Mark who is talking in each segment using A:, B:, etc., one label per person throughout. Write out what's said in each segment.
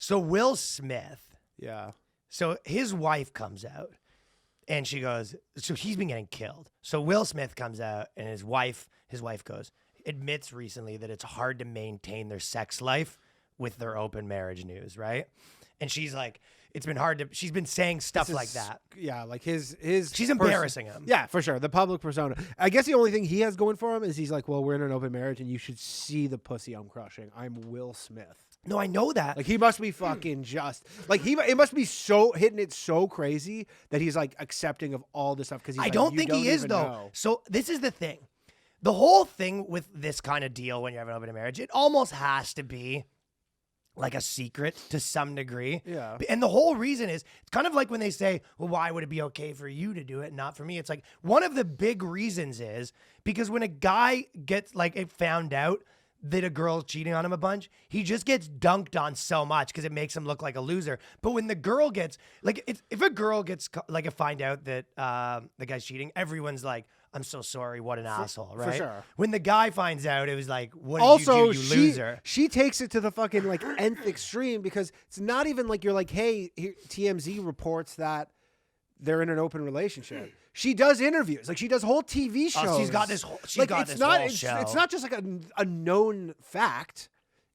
A: So Will Smith.
B: Yeah.
A: So his wife comes out and she goes, so he's been getting killed. So Will Smith comes out and his wife admits recently that it's hard to maintain their sex life with their open marriage news, right? And she's like, it's been hard to, she's been saying stuff like that.
B: Yeah, like his
A: she's embarrassing him.
B: Yeah, for sure. The public persona. I guess the only thing he has going for him is he's like, well, we're in an open marriage and you should see the pussy I'm crushing. I'm Will Smith.
A: No, I know that.
B: Like he must be fucking just like it must be so hitting it so crazy that he's like accepting of all this stuff because
A: I don't think he is though.
B: Know.
A: So this is the thing. The whole thing with this kind of deal when you have an open marriage, it almost has to be like a secret to some degree.
B: Yeah.
A: And the whole reason is, it's kind of like when they say, well, why would it be okay for you to do it and not for me? It's like, one of the big reasons is because when a guy gets like found out that a girl's cheating on him a bunch, he just gets dunked on so much because it makes him look like a loser. But when the girl gets, like, if a girl gets, like, find out that the guy's cheating, everyone's like, I'm so sorry, what an asshole, right?
B: For sure.
A: When the guy finds out, it was like, what did
B: also,
A: you do, you loser?
B: She takes it to the fucking, like, nth extreme because it's not even like you're like, hey, here, TMZ reports that they're in an open relationship. She does interviews. Like, she does whole TV shows.
A: She's got this whole, show.
B: It's not just like a known fact.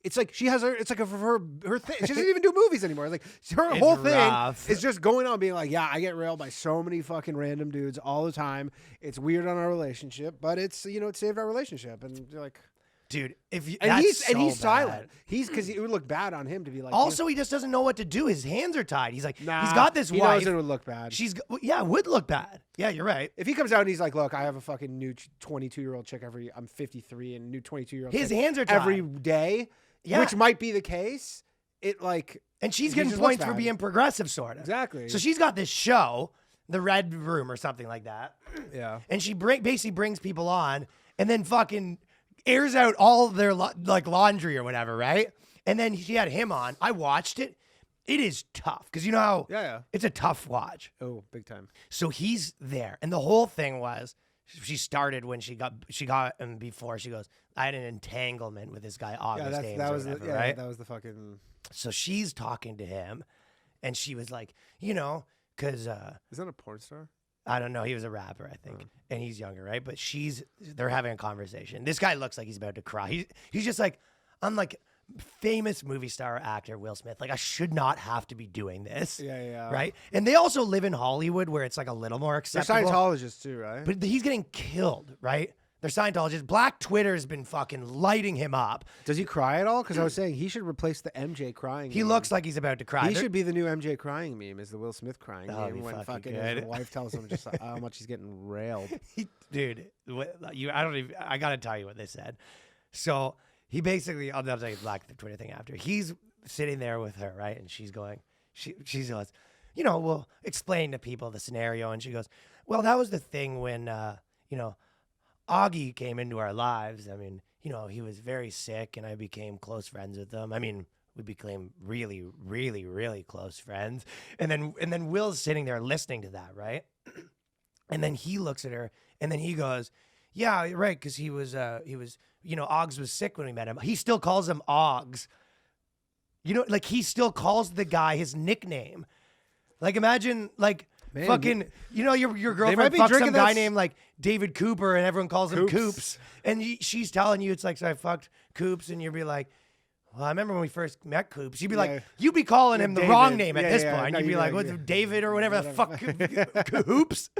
B: It's like she has it's like her thing. She doesn't even do movies anymore. Like her whole thing is just going on being like, yeah, I get railed by so many fucking random dudes all the time. It's weird on our relationship, but it's, you know, it saved our relationship. And you're like,
A: dude, if you,
B: he's silent. Because it would look bad on him to be like.
A: Also, he just doesn't know what to do. His hands are tied. He's like,
B: nah,
A: he's got this
B: he
A: wife.
B: Knows it would look bad.
A: It would look bad. Yeah, you're right.
B: If he comes out and he's like, look, I have a fucking new 22-year-old chick I'm 53 and new 22-year-old.
A: His hands are tied
B: every day. Yeah. Which might be the case.
A: And she's getting points for being progressive, sort of.
B: Exactly.
A: So she's got this show, The Red Room or something like that.
B: Yeah.
A: And she basically brings people on and then fucking airs out all their like laundry or whatever, right? And then she had him on. I watched it. It is tough because you know how it's a tough watch.
B: Oh, big time.
A: So he's there, and the whole thing was she started when she got him before. She goes, I had an entanglement with this guy August Ames right?
B: That was the fucking.
A: So she's talking to him, and she was like, you know, because
B: is that a porn star?
A: I don't know. He was a rapper, I think, and he's younger, right? But they're having a conversation. This guy looks like he's about to cry. He's just like, I'm like famous movie star actor Will Smith. Like, I should not have to be doing this.
B: Yeah.
A: Right? And they also live in Hollywood where it's like a little more acceptable.
B: They're Scientologists too, right?
A: But he's getting killed, right? They're Scientologists. Black Twitter's been fucking lighting him up.
B: Does he cry at all? Because I was saying he should replace the MJ crying
A: He
B: meme.
A: looks like he's about to cry.
B: He should be the new MJ crying meme, is the Will Smith crying meme when fucking
A: good.
B: his wife tells him just how much he's getting railed.
A: Dude, I gotta tell you what they said. So he basically, I'll tell you the Black Twitter thing after. He's sitting there with her, right? And she's going, she goes, you know, we'll explain to people the scenario. And she goes, well, that was the thing when, you know, Augie came into our lives. I mean, you know, he was very sick and I became close friends with him. I mean, we became really, really, really close friends. And then Will's sitting there listening to that, right? And then he looks at her and then he goes, yeah, right, because he was, you know, Oggs was sick when we met him. He still calls him Oggs. You know, like he still calls the guy his nickname. Like imagine, like, man, fucking, you know, your girlfriend fucks some guy named like David Cooper and everyone calls him Coops. And she's telling you, it's like, so I fucked Coops. And you'll be like, well, I remember when we first met Coops. You'd be like, you'd be calling him the wrong name at this point.
B: No,
A: you'd be like, what's David or whatever the fuck, Hoops?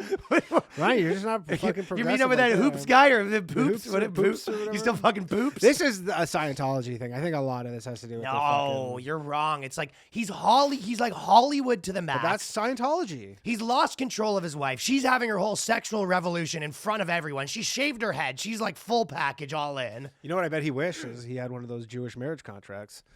B: Right, you're just not fucking progressive.
A: You meet up with that Hoops guy or the Poops? What Poops? You still fucking Poops?
B: This is a Scientology thing. I think a lot of this has to do with
A: no, you're wrong. It's like he's like Hollywood to the max.
B: But that's Scientology.
A: He's lost control of his wife. She's having her whole sexual revolution in front of everyone. She shaved her head. She's like full package all in.
B: You know what I bet he wishes? He had one of those Jewish marriage contracts.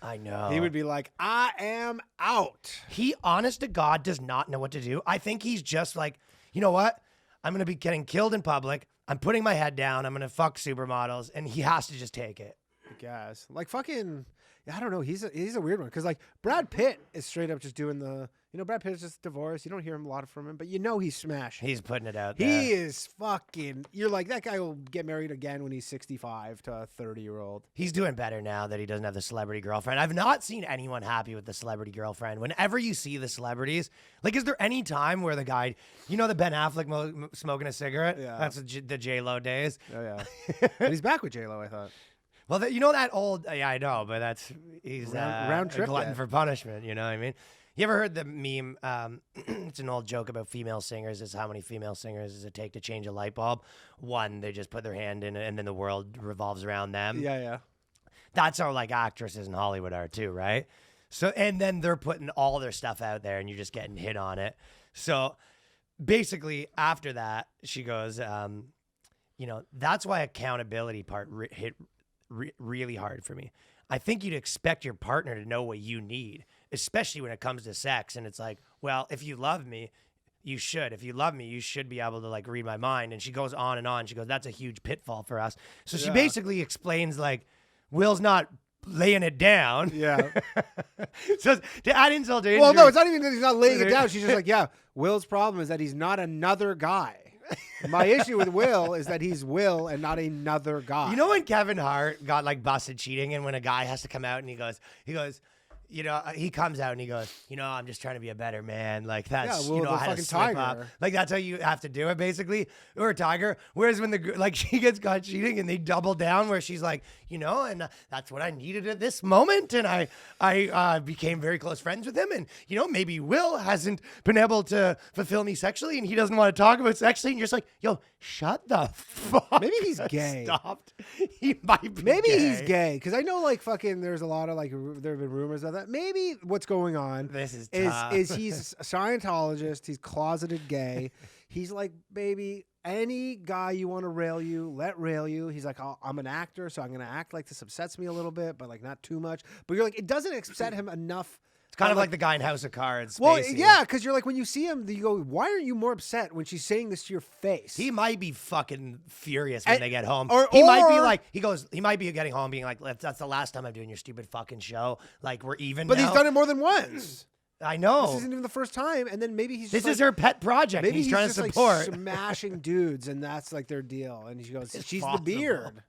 A: I know.
B: He would be like, I am out.
A: He, honest to God, does not know what to do. I think he's just like, you know what? I'm going to be getting killed in public. I'm putting my head down. I'm going to fuck supermodels. And he has to just take it.
B: I guess. Like fucking, I don't know. He's a weird one because like Brad Pitt is straight up just doing the. Brad Pitt is just divorced. You don't hear him a lot from him, but he's smashing.
A: He's putting it out there.
B: He is fucking. You're like, that guy will get married again when he's 65 to a 30-year-old.
A: He's doing better now that he doesn't have the celebrity girlfriend. I've not seen anyone happy with the celebrity girlfriend. Whenever you see the celebrities, like, is there any time where the guy, the Ben Affleck smoking a cigarette?
B: Yeah.
A: That's the J-Lo days.
B: Oh, yeah. But he's back with J-Lo, I thought.
A: Well, that old, yeah, I know, but he's
B: round trip
A: a glutton for punishment, you know what I mean? You ever heard the meme? It's an old joke about female singers. It's how many female singers does it take to change a light bulb? One, they just put their hand in it, and then the world revolves around them.
B: Yeah.
A: That's how like actresses in Hollywood are too, right? So, and then they're putting all their stuff out there, and you're just getting hit on it. So, basically, after that, she goes, that's why accountability part hit really hard for me. I think you'd expect your partner to know what you need, especially when it comes to sex. And it's like, well, if you love me, you should. If you love me, you should be able to like read my mind. And she goes on and on. She goes, that's a huge pitfall for us. So she basically explains like, Will's not laying it down.
B: Yeah.
A: So to add insult to injury.
B: Well, no, it's not even that he's not laying it down. She's just like, yeah, Will's problem is that he's not another guy. My issue with Will is that he's Will and not another guy.
A: You know when Kevin Hart got like busted cheating, and when a guy has to come out and he goes, he comes out and he goes, I'm just trying to be a better man. Like that's,
B: yeah, well,
A: I had to slip
B: Tiger.
A: up. Like that's how you have to do it basically. Or a Tiger. Whereas when she gets caught cheating and they double down where she's like, and that's what I needed at this moment. And I became very close friends with him. And, maybe Will hasn't been able to fulfill me sexually and he doesn't want to talk about sexually. And you're just like, yo, shut the fuck.
B: Maybe he's gay.
A: Stopped. He might be
B: Maybe
A: gay.
B: he's gay. Because I know like fucking there's a lot of like there have been rumors of that. Maybe what's going on
A: is
B: he's a Scientologist. He's closeted gay. He's like, baby, any guy you want to rail you, let rail you. He's like, I'm an actor, so I'm going to act like this upsets me a little bit, but like not too much. But you're like, it doesn't upset him enough.
A: It's kind of like the guy in House of Cards.
B: Well,
A: Spacey.
B: yeah, because you're like, when you see him, you go, why aren't you more upset when she's saying this to your face?
A: He might be fucking furious when they get home.
B: He
A: might be like, he might be getting home being like, that's the last time I'm doing your stupid fucking show. Like, we're even
B: But
A: now.
B: he's done it more than once.
A: I know.
B: This isn't even the first time. And then maybe he's
A: This
B: just
A: is her pet project.
B: Maybe
A: he's trying to
B: just
A: support.
B: like smashing dudes, and that's like their deal. And she goes, she's
A: possible.
B: the beard.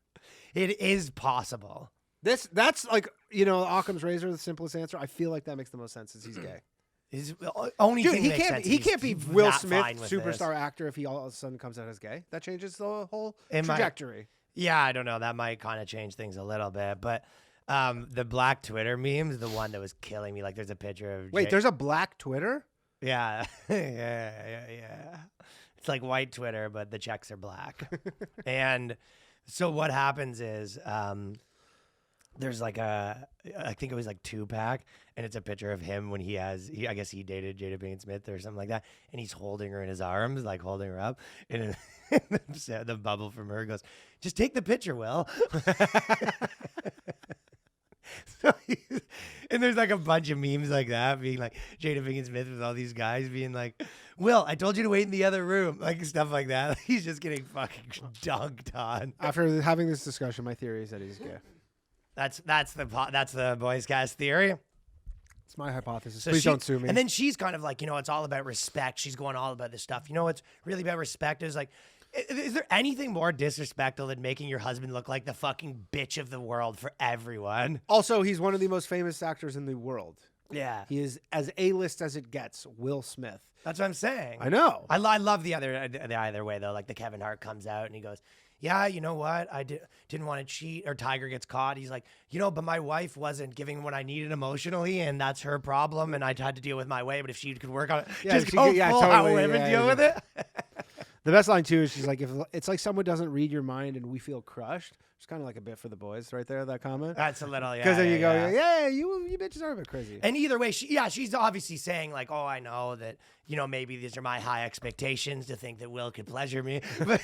A: It is possible.
B: That's like, Occam's razor, the simplest answer. I feel like that makes the most sense is he's gay.
A: His only
B: Dude,
A: thing
B: he
A: that makes
B: can't
A: sense
B: he
A: is
B: can't be
A: he's
B: Will
A: not
B: Smith,
A: fine with
B: superstar
A: this.
B: actor, if he all of a sudden comes out as gay. That changes the whole trajectory.
A: Yeah, I don't know. That might kind of change things a little bit. But the black Twitter meme is the one that was killing me. Like, there's a picture of
B: Wait, there's a black Twitter?
A: Yeah. yeah. It's like white Twitter, but the checks are black. And so what happens is there's like I think it was like Tupac, and it's a picture of him when I guess he dated Jada Pinkett Smith or something like that, and he's holding her in his arms, like holding her up, and the bubble from her goes, just take the picture, Will. So and there's like a bunch of memes like that, being like Jada Pinkett Smith with all these guys being like, Will, I told you to wait in the other room, like stuff like that. He's just getting fucking dunked on.
B: After having this discussion, my theory is that he's gay.
A: That's the Boyscast theory.
B: It's my hypothesis.
A: So
B: Please don't sue me.
A: And then she's kind of like, it's all about respect. She's going all about this stuff. What's really about respect is like, is there anything more disrespectful than making your husband look like the fucking bitch of the world for everyone?
B: Also, he's one of the most famous actors in the world.
A: Yeah.
B: He is as A-list as it gets, Will Smith.
A: That's what I'm saying.
B: I know.
A: I love the either way, though. Like the Kevin Hart comes out and he goes, yeah, you know what? I didn't want to cheat, or Tiger gets caught. He's like, but my wife wasn't giving what I needed emotionally, and that's her problem, and I had to deal with my way. But if she could work on it, just go full how women deal with it.
B: The best line, too, is she's like, if it's like someone doesn't read your mind and we feel crushed. It's kind of like a bit for the boys right there, that comment.
A: That's a little, yeah.
B: Because then you go, yeah, you bitches are a bit crazy.
A: And either way, she's obviously saying like, oh, I know that, maybe these are my high expectations to think that Will could pleasure me. But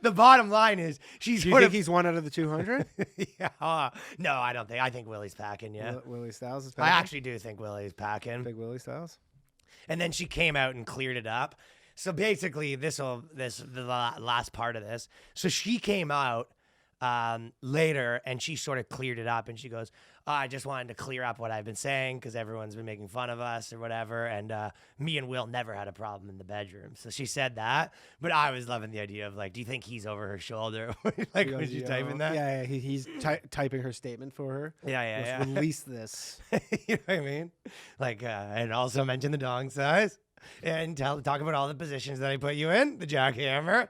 A: the bottom line is Do you
B: think he's one out of the 200?
A: Yeah. No, I don't think. I think Willie's packing, yeah.
B: Willie Styles is packing?
A: I actually do think Willie's packing.
B: Big Willie Styles?
A: And then she came out and cleared it up. So basically, the last part of this. So she came out later, and she sort of cleared it up, and she goes, I just wanted to clear up what I've been saying because everyone's been making fun of us or whatever, and me and Will never had a problem in the bedroom. So she said that, but I was loving the idea of like, do you think he's over her shoulder? Like when she's typing that?
B: Yeah, he's typing her statement for her.
A: Yeah.
B: Release this.
A: You know what I mean? Like, and also mention the dong size, and talk about all the positions that I put you in, the jackhammer.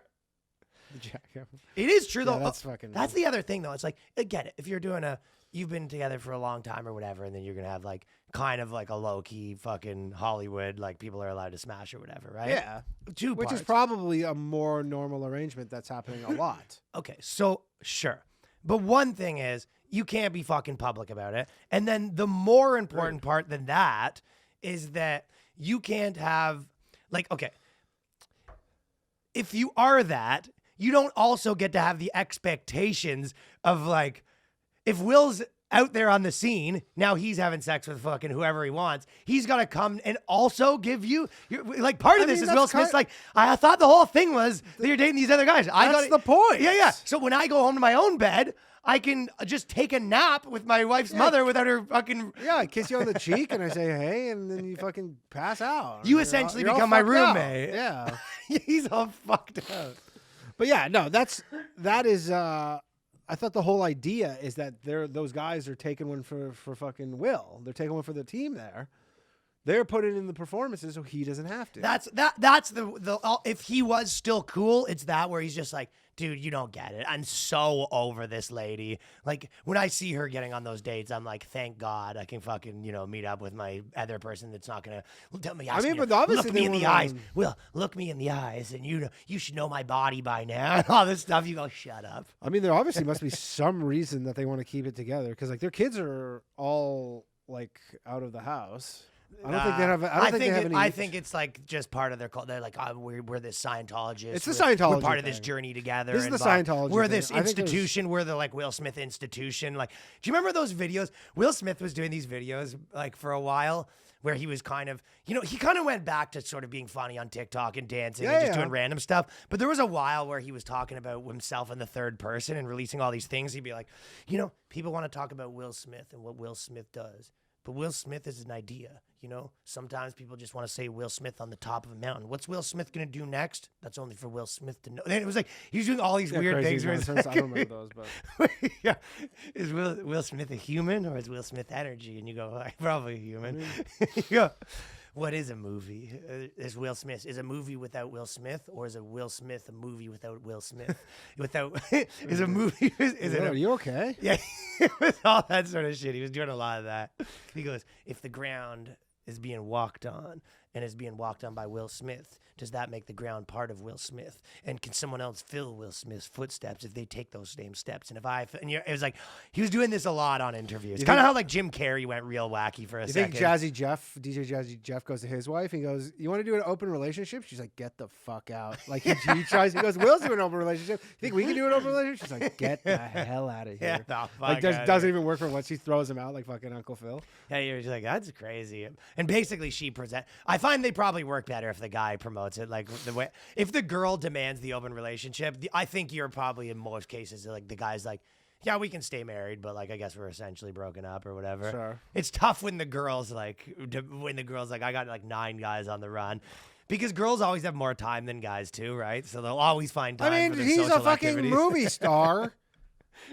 A: It is true though. That's the other thing though. It's like, again, if you're doing you've been together for a long time or whatever, and then you're gonna have like kind of like a low key fucking Hollywood, like people are allowed to smash or whatever, right?
B: Yeah. Which is probably a more normal arrangement that's happening a lot.
A: Okay, so sure. But one thing is, you can't be fucking public about it. And then the more important part than that is that you can't have, like, okay, if you are that, you don't also get to have the expectations of like, if Will's out there on the scene, now he's having sex with fucking whoever he wants, he's got to come and also give you, like, part of this is Will Smith's like, I thought the whole thing was that you're dating these other guys.
B: That's the point.
A: Yeah. So when I go home to my own bed, I can just take a nap with my wife's mother without her fucking...
B: Yeah, I kiss you on the cheek and I say, hey, and then you fucking pass out.
A: You essentially become my roommate.
B: Yeah.
A: He's all fucked up.
B: But yeah, no, that is... I thought the whole idea is that those guys are taking one for fucking Will. They're taking one for the team there. They're putting in the performances so he doesn't have to.
A: That's the if he was still cool, it's that where he's just like, dude, you don't get it. I'm so over this lady. Like when I see her getting on those dates, I'm like, thank God I can fucking, meet up with my other person that's not gonna tell me.
B: But obviously
A: look me in the eyes. Will, look me in the eyes, and you should know my body by now. And all this stuff. You go, shut up.
B: I mean, there obviously must be some reason that they want to keep it together because like their kids are all like out of the house. I don't think they have. I
A: think it's like just part of their culture. They're like, we're this Scientologist.
B: It's the Scientology.
A: We're part of this journey together.
B: This is the Scientology.
A: We're this institution. We're the like Will Smith institution. Like, do you remember those videos? Will Smith was doing these videos like for a while where he was kind of, he kind of went back to sort of being funny on TikTok and dancing and just doing random stuff. But there was a while where he was talking about himself in the third person and releasing all these things. He'd be like, people want to talk about Will Smith and what Will Smith does. But Will Smith is an idea, Sometimes people just want to say Will Smith on the top of a mountain. What's Will Smith going to do next? That's only for Will Smith to know. And it was like, he was doing all these weird things. Where
B: I don't remember those, but...
A: Yeah. Is Will Smith a human or is Will Smith energy? And you go, probably a human. You go, what is a movie? Is a movie without Will Smith, or is a Will Smith a movie without Will Smith? Is a movie?
B: Are you okay?
A: Yeah, it was all that sort of shit. He was doing a lot of that. He goes, if the ground is being walked on and is being walked on by Will Smith, does that make the ground part of Will Smith? And can someone else fill Will Smith's footsteps if they take those same steps? And it was like, he was doing this a lot on interviews. Kind of how like Jim Carrey went real wacky for a second.
B: You think DJ Jazzy Jeff goes to his wife and goes, you want to do an open relationship? She's like, get the fuck out. Like he goes, Will's doing an open relationship. You think we can do an open relationship? She's like, get the hell out of here.
A: Yeah,
B: like doesn't even work for once. She throws him out like fucking Uncle Phil.
A: Yeah, you're just like, that's crazy. And basically I find they probably work better if the guy promotes it. Like the way, if the girl demands the open relationship, I think you're probably in most cases like the guy's like, yeah, we can stay married, but like I guess we're essentially broken up or whatever.
B: Sure.
A: It's tough when the girl's like, I got like 9 guys on the run. Because girls always have more time than guys too, right? So they'll always find time.
B: I mean,
A: for
B: he's a fucking
A: activities.
B: movie star.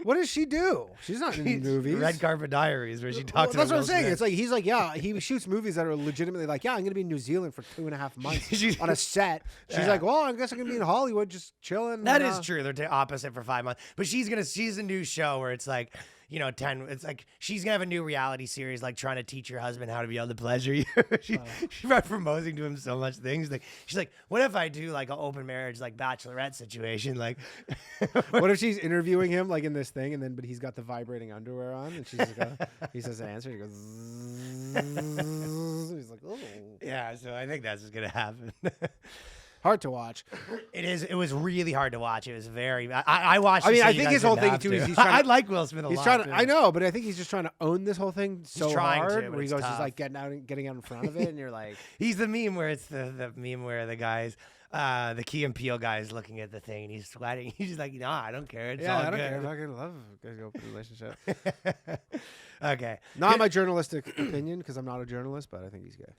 B: What does she do? She's not in movies.
A: Red Carpet Diaries, where she talks about
B: that's what I'm
A: Will
B: saying.
A: Smith.
B: It's like he's like, yeah, he shoots movies that are legitimately like, yeah, I'm gonna be in New Zealand for 2.5 months on a set. She's like, well, I guess I'm gonna be in Hollywood just chilling.
A: That is true. They're opposite for 5 months. But she's a new show where it's like, 10. It's like she's gonna have a new reality series, like trying to teach her husband how to be able to pleasure you. She's proposing to him so much things. She's like, what if I do like an open marriage, like Bachelorette situation? Like,
B: what if she's interviewing him like in this thing, but he's got the vibrating underwear on, and she's like, he says an answer, he goes, he's like, oh,
A: yeah. So I think that's what's gonna happen.
B: Hard to watch.
A: It was really hard to watch. It was very. I watched.
B: I mean, I think his whole thing too is he's trying.
A: I like Will Smith a lot.
B: Trying to, I know, but I think he's just trying to own this whole thing so hard.
A: To,
B: where he goes, he's like getting out in front of it, and you're like,
A: he's the meme where it's the meme where the guys. The Key and Peele guy is looking at the thing and he's sweating. He's just like, nah, I don't care. It's
B: Yeah,
A: all
B: I don't
A: good.
B: care. I fucking love a good open relationship.
A: Okay.
B: Not my journalistic opinion because I'm not a journalist, but I think he's gay.